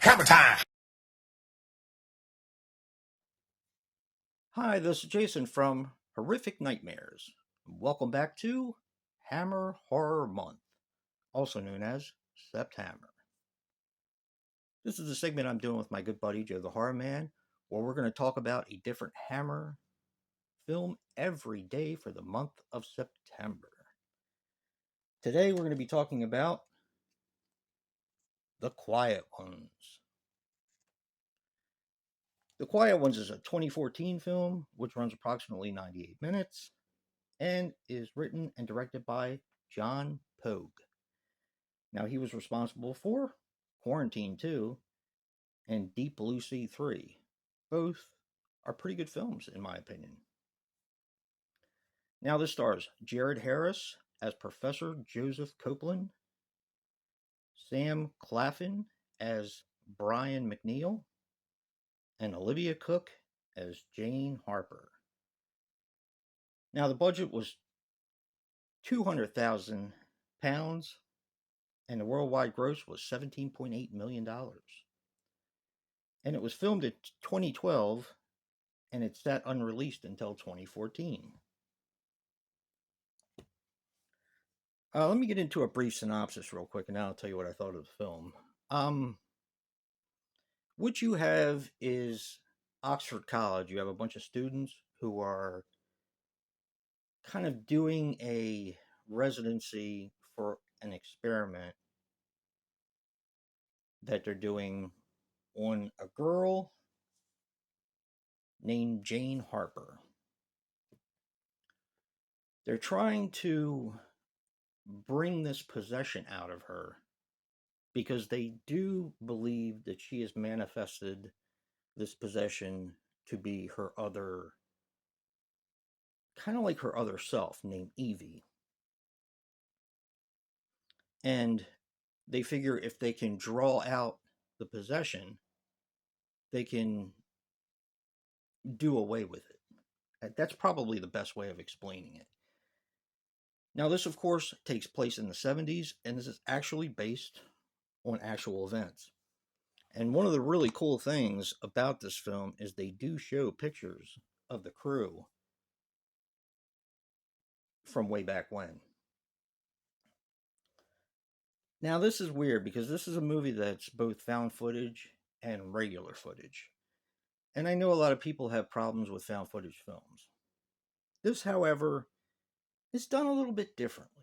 Hammer time! Hi, this is Jason from Horrific Nightmares. Welcome back to Hammer Horror Month, also known as September. This is the segment I'm doing with my good buddy Joe the Horror Man, where we're going to talk about a different Hammer film every day for the month of September. Today we're going to be talking about The Quiet Ones. The Quiet Ones is a 2014 film which runs approximately 98 minutes and is written and directed by John Pogue. Now, he was responsible for Quarantine 2 and Deep Blue Sea 3. Both are pretty good films, in my opinion. Now, this stars Jared Harris as Professor Joseph Copeland, Sam Claflin as Brian McNeil, and Olivia Cooke as Jane Harper. Now, the budget was £200,000, and the worldwide gross was $17.8 million. And it was filmed in 2012, and it sat unreleased until 2014. Let me get into a brief synopsis real quick, and then I'll tell you what I thought of the film. What you have is Oxford College. You have a bunch of students who are kind of doing a residency for an experiment that they're doing on a girl named Jane Harper. They're trying to bring this possession out of her because they do believe that she has manifested this possession to be her other, kind of like her other self named Evie. And they figure if they can draw out the possession, they can do away with it. That's probably the best way of explaining it. Now, this, of course, takes place in the 70s, and this is actually based on actual events. And one of the really cool things about this film is they do show pictures of the crew from way back when. Now, this is weird because this is a movie that's both found footage and regular footage. And I know a lot of people have problems with found footage films. This, however, is done a little bit differently.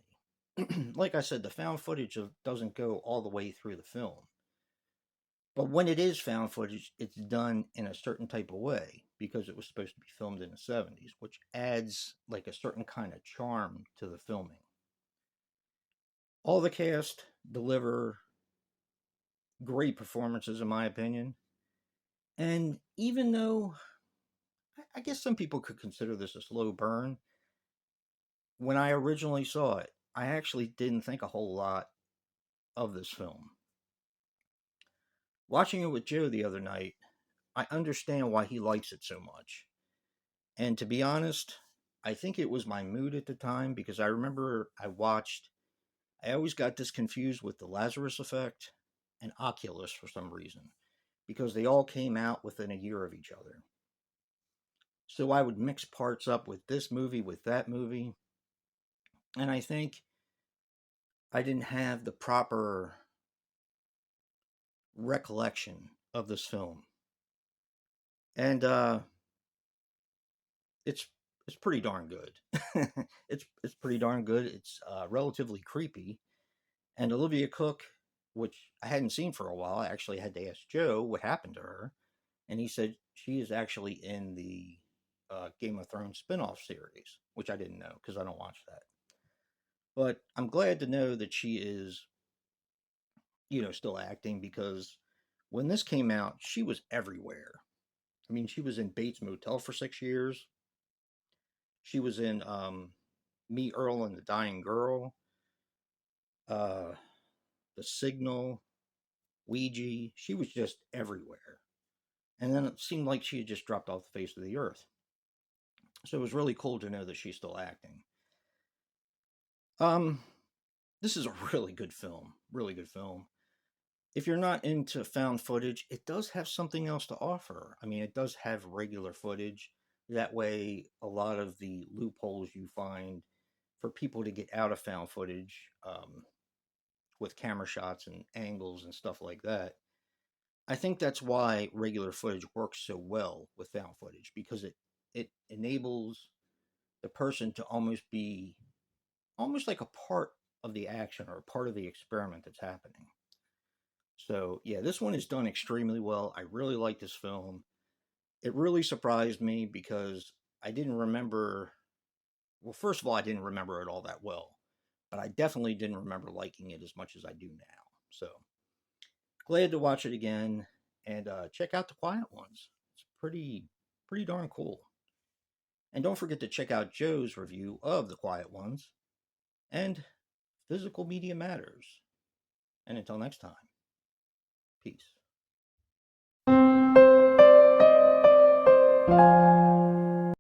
Like I said, the found footage doesn't go all the way through the film. But when it is found footage, it's done in a certain type of way because it was supposed to be filmed in the 70s, which adds like a certain kind of charm to the filming. All the cast deliver great performances, in my opinion. And even though I guess some people could consider this a slow burn, when I originally saw it, I actually didn't think a whole lot of this film. Watching it with Joe the other night, I understand why he likes it so much. And to be honest, I think it was my mood at the time because I remember I always got this confused with the Lazarus Effect and Oculus for some reason because they all came out within a year of each other. So I would mix parts up with this movie, with that movie. And I think I didn't have the proper recollection of this film. And it's it's pretty darn good. It's pretty darn good. It's relatively creepy. And Olivia Cooke, which I hadn't seen for a while, I actually had to ask Joe what happened to her, and he said she is actually in the Game of Thrones spin-off series, which I didn't know because I don't watch that. But I'm glad to know that she is, still acting because when this came out, she was everywhere. I mean, she was in Bates Motel for 6 years. She was in Me, Earl, and the Dying Girl, uh, The Signal, Ouija. She was just everywhere. And then it seemed like she had just dropped off the face of the earth. So it was really cool to know that she's still acting. Um, this is a really good film. Really good film. if you're not into found footage, it does have something else to offer. I mean, it does have regular footage. That way, a lot of the loopholes you find for people to get out of found footage, with camera shots and angles and stuff like that. I think that's why regular footage works so well with found footage, because it enables the person to almost be almost like a part of the action or a part of the experiment that's happening. So yeah, this one is done extremely well. I really like this film. It really surprised me because I didn't remember. Well, first of all, I didn't remember it all that well, but I definitely didn't remember liking it as much as I do now. So glad to watch it again, and check out The Quiet Ones. It's pretty darn cool. And don't forget to check out Joe's review of The Quiet Ones and Physical Media Matters. And until next time, peace.